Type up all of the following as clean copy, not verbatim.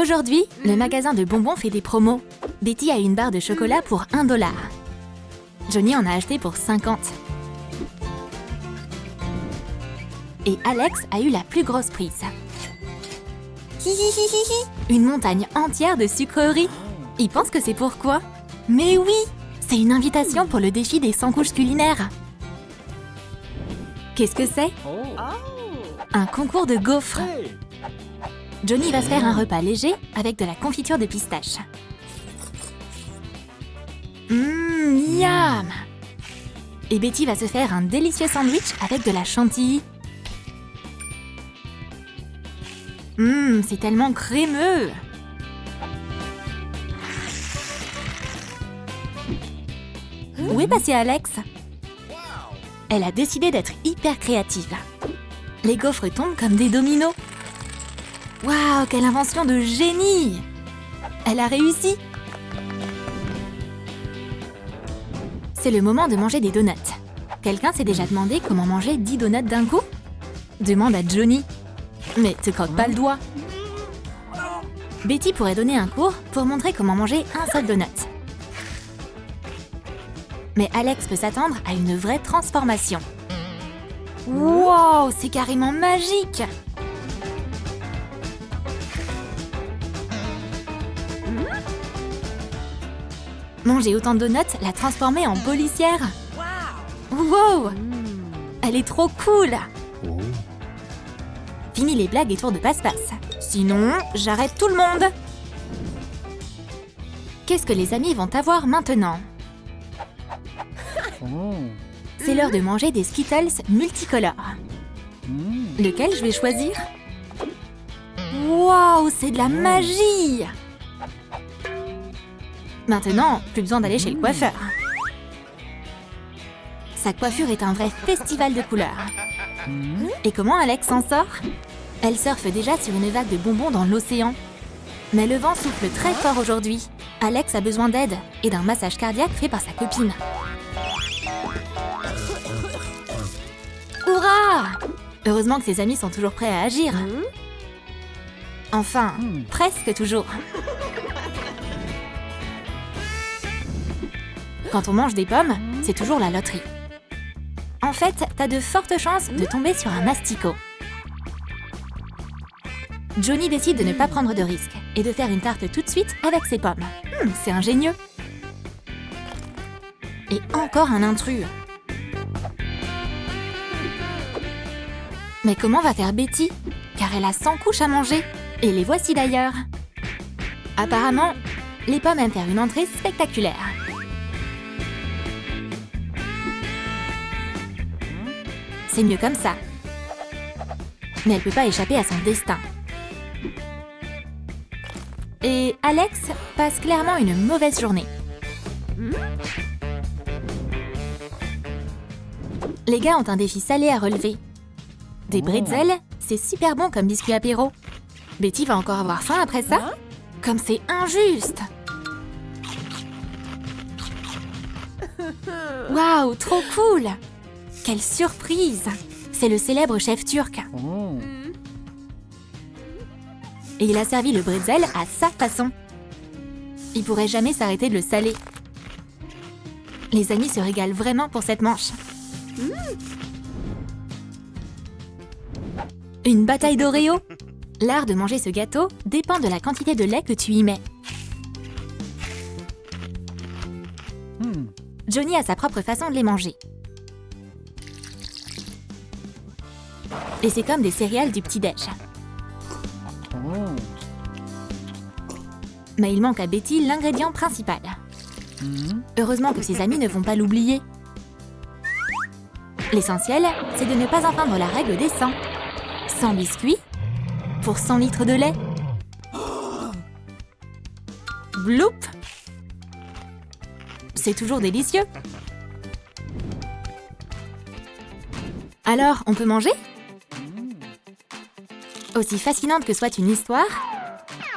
Aujourd'hui, le magasin de bonbons fait des promos. Betty a une barre de chocolat pour 1 $. Johnny en a acheté pour 50. Et Alex a eu la plus grosse prise. Une montagne entière de sucreries. Il pense que c'est pour quoi? Mais oui, c'est une invitation pour le défi des 100 couches culinaires. Qu'est-ce que c'est? Un concours de gaufres. Johnny va se faire un repas léger avec de la confiture de pistache. Miam! Et Betty va se faire un délicieux sandwich avec de la chantilly. C'est tellement crémeux! Où est passé Alex? Elle a décidé d'être hyper créative. Les gaufres tombent comme des dominos. Waouh, quelle invention de génie! Elle a réussi! C'est le moment de manger des donuts. Quelqu'un s'est déjà demandé comment manger 10 donuts d'un coup? Demande à Johnny. Mais te croque pas le doigt. Betty pourrait donner un cours pour montrer comment manger un seul donut. Mais Alex peut s'attendre à une vraie transformation. Wow, c'est carrément magique! Manger autant de donuts l'a transformée en policière. Wow! Elle est trop cool! Fini les blagues et tours de passe-passe. Sinon, j'arrête tout le monde! Qu'est-ce que les amis vont avoir maintenant? C'est l'heure de manger des Skittles multicolores. Lequel je vais choisir? Waouh, c'est de la magie! Maintenant, plus besoin d'aller chez le coiffeur. Sa coiffure est un vrai festival de couleurs. Et comment Alex s'en sort? Elle surfe déjà sur une vague de bonbons dans l'océan. Mais le vent souffle très fort aujourd'hui. Alex a besoin d'aide et d'un massage cardiaque fait par sa copine. Hurrah! Heureusement que ses amis sont toujours prêts à agir. Enfin, presque toujours. Quand on mange des pommes, c'est toujours la loterie. En fait, t'as de fortes chances de tomber sur un asticot. Johnny décide de ne pas prendre de risques et de faire une tarte tout de suite avec ses pommes. C'est ingénieux. Et encore un intrus. Mais comment va faire Betty? Car elle a 100 couches à manger. Et les voici d'ailleurs. Apparemment, les pommes aiment faire une entrée spectaculaire. C'est mieux comme ça. Mais elle peut pas échapper à son destin. Et Alex passe clairement une mauvaise journée. Les gars ont un défi salé à relever. Des bretzels, c'est super bon comme biscuit apéro. Betty va encore avoir faim après ça? Comme c'est injuste! Waouh, trop cool! Quelle surprise! C'est le célèbre chef turc. Et il a servi le bretzel à sa façon. Il pourrait jamais s'arrêter de le saler. Les amis se régalent vraiment pour cette manche. Une bataille d'Oreo? L'art de manger ce gâteau dépend de la quantité de lait que tu y mets. Johnny a sa propre façon de les manger. Et c'est comme des céréales du petit-déj. Mais il manque à Betty l'ingrédient principal. Heureusement que ses amis ne vont pas l'oublier. L'essentiel, c'est de ne pas enfreindre la règle des 100. 100 biscuits pour 100 litres de lait. Bloup! C'est toujours délicieux. Alors, on peut manger? Aussi fascinante que soit une histoire,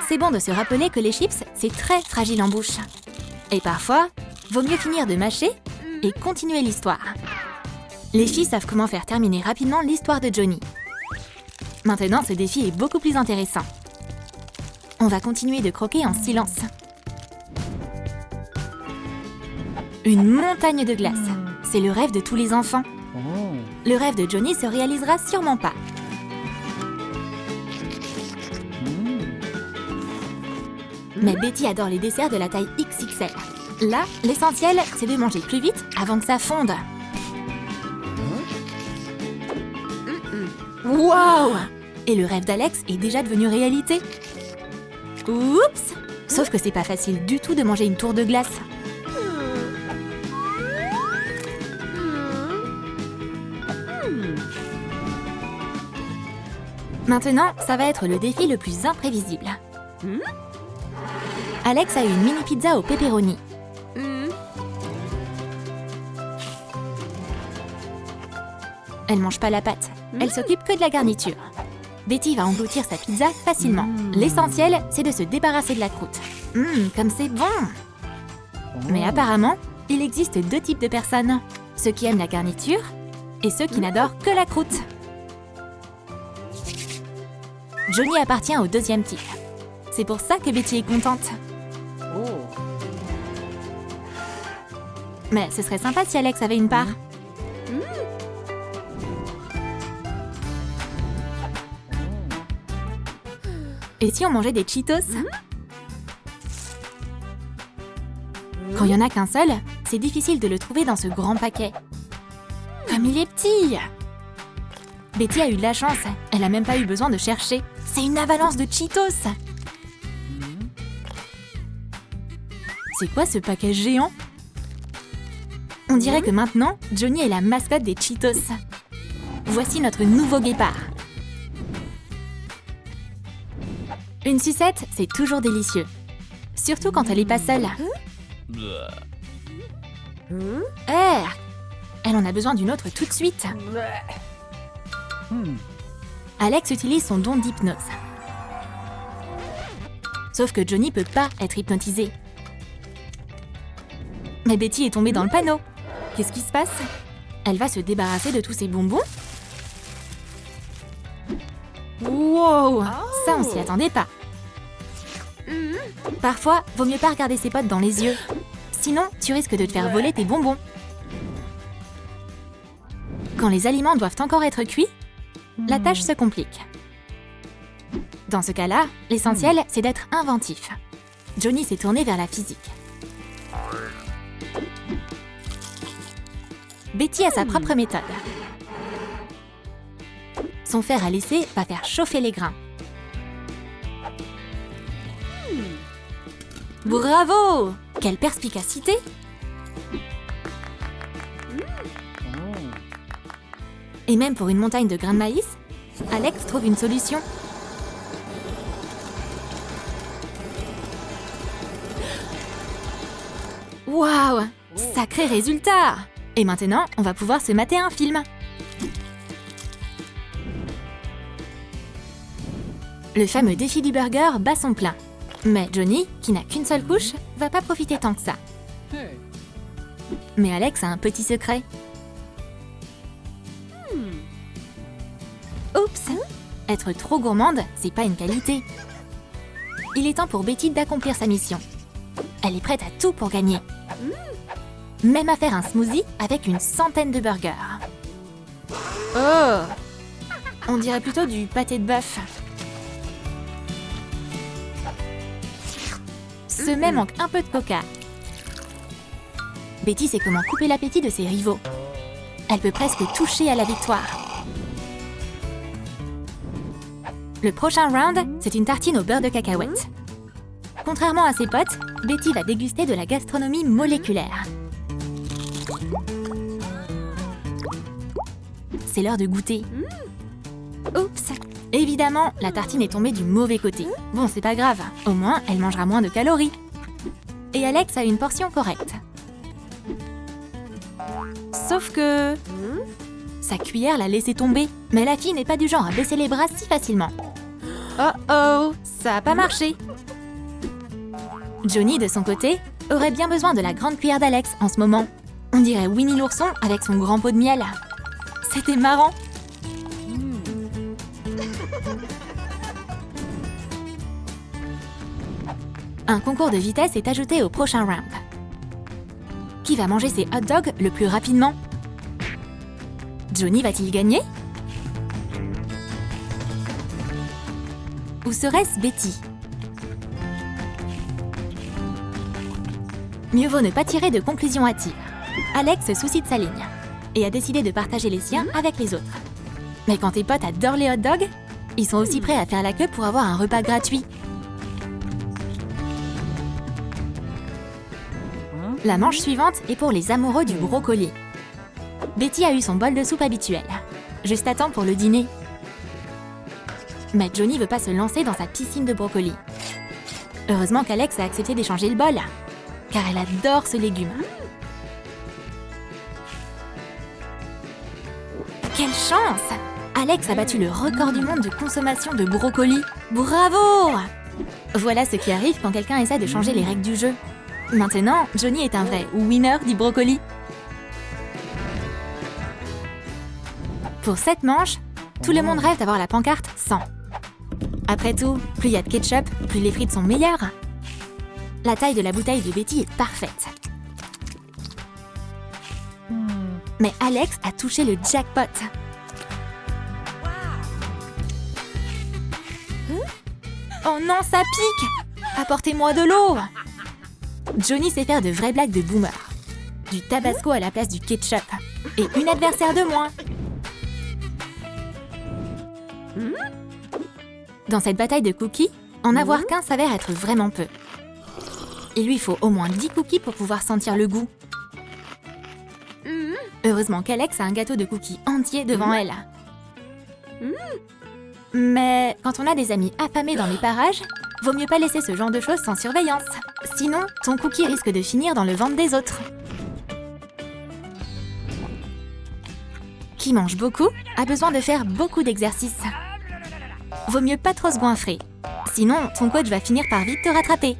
c'est bon de se rappeler que les chips, c'est très fragile en bouche. Et parfois, vaut mieux finir de mâcher et continuer l'histoire. Les filles savent comment faire terminer rapidement l'histoire de Johnny. Maintenant, ce défi est beaucoup plus intéressant. On va continuer de croquer en silence. Une montagne de glace. C'est le rêve de tous les enfants. Le rêve de Johnny se réalisera sûrement pas. Mais Betty adore les desserts de la taille XXL. Là, l'essentiel, c'est de manger plus vite avant que ça fonde. Wow! Et le rêve d'Alex est déjà devenu réalité. Oups! Sauf que c'est pas facile du tout de manger une tour de glace. Maintenant, ça va être le défi le plus imprévisible. Alex a eu une mini pizza au pepperoni. Elle mange pas la pâte. Elle s'occupe que de la garniture. Betty va engloutir sa pizza facilement. L'essentiel, c'est de se débarrasser de la croûte. Comme c'est bon! Mais apparemment, il existe deux types de personnes. Ceux qui aiment la garniture et ceux qui n'adorent que la croûte. Johnny appartient au deuxième type. C'est pour ça que Betty est contente. Mais ce serait sympa si Alex avait une part. Et si on mangeait des Cheetos? Quand il n'y en a qu'un seul, c'est difficile de le trouver dans ce grand paquet. Comme il est petit! Betty a eu de la chance, elle a même pas eu besoin de chercher. C'est une avalanche de Cheetos! C'est quoi ce paquet géant? On dirait que maintenant, Johnny est la mascotte des Cheetos. Voici notre nouveau guépard. Une sucette, c'est toujours délicieux. Surtout quand elle est pas seule. Elle en a besoin d'une autre tout de suite. Alex utilise son don d'hypnose. Sauf que Johnny peut pas être hypnotisé. Mais Betty est tombée dans le panneau. Qu'est-ce qui se passe? Elle va se débarrasser de tous ses bonbons? Wow! Ça, on s'y attendait pas. Parfois, vaut mieux pas regarder ses potes dans les yeux. Sinon, tu risques de te faire voler tes bonbons. Quand les aliments doivent encore être cuits, la tâche se complique. Dans ce cas-là, l'essentiel, c'est d'être inventif. Johnny s'est tourné vers la physique. Betty a sa propre méthode. Son fer à lisser va faire chauffer les grains. Bravo! Quelle perspicacité! Et même pour une montagne de grains de maïs, Alex trouve une solution. Waouh! Sacré résultat! Et maintenant, on va pouvoir se mater un film. Le fameux défi du burger bat son plein. Mais Johnny, qui n'a qu'une seule couche, va pas profiter tant que ça. Mais Alex a un petit secret. Oups! Être trop gourmande, c'est pas une qualité. Il est temps pour Betty d'accomplir sa mission. Elle est prête à tout pour gagner. Même à faire un smoothie avec une centaine de burgers. Oh! On dirait plutôt du pâté de bœuf. Ce mets manque un peu de coca. Betty sait comment couper l'appétit de ses rivaux. Elle peut presque toucher à la victoire. Le prochain round, c'est une tartine au beurre de cacahuète. Contrairement à ses potes, Betty va déguster de la gastronomie moléculaire. C'est l'heure de goûter. Oups! Évidemment, la tartine est tombée du mauvais côté. Bon, c'est pas grave, au moins elle mangera moins de calories. Et Alex a une portion correcte. Sauf que... sa cuillère l'a laissé tomber, mais la fille n'est pas du genre à baisser les bras si facilement. Oh, ça a pas marché. Johnny, de son côté, aurait bien besoin de la grande cuillère d'Alex en ce moment. On dirait Winnie l'ourson avec son grand pot de miel. C'était marrant. Un concours de vitesse est ajouté au prochain round. Qui va manger ses hot dogs le plus rapidement? Johnny va-t-il gagner? Ou serait-ce Betty? Mieux vaut ne pas tirer de conclusion hâtive. Alex se soucie de sa ligne et a décidé de partager les siens avec les autres. Mais quand tes potes adorent les hot dogs, ils sont aussi prêts à faire la queue pour avoir un repas gratuit. La manche suivante est pour les amoureux du brocoli. Betty a eu son bol de soupe habituel, juste à temps pour le dîner. Mais Johnny veut pas se lancer dans sa piscine de brocoli. Heureusement qu'Alex a accepté d'échanger le bol, car elle adore ce légume. Quelle chance! Alex a battu le record du monde de consommation de brocoli. Bravo! Voilà ce qui arrive quand quelqu'un essaie de changer les règles du jeu. Maintenant, Johnny est un vrai winner du brocoli. Pour cette manche, tout le monde rêve d'avoir la pancarte 100. Après tout, plus il y a de ketchup, plus les frites sont meilleures. La taille de la bouteille de Betty est parfaite. Mais Alex a touché le jackpot. Oh non, ça pique! Apportez-moi de l'eau! Johnny sait faire de vraies blagues de boomer. Du tabasco à la place du ketchup. Et une adversaire de moins. Dans cette bataille de cookies, en avoir qu'un s'avère être vraiment peu. Il lui faut au moins 10 cookies pour pouvoir sentir le goût. Heureusement qu'Alex a un gâteau de cookies entier devant elle. Mais quand on a des amis affamés dans les parages, vaut mieux pas laisser ce genre de choses sans surveillance. Sinon, ton cookie risque de finir dans le ventre des autres. Qui mange beaucoup a besoin de faire beaucoup d'exercices. Vaut mieux pas trop se goinfrer. Sinon, ton coach va finir par vite te rattraper.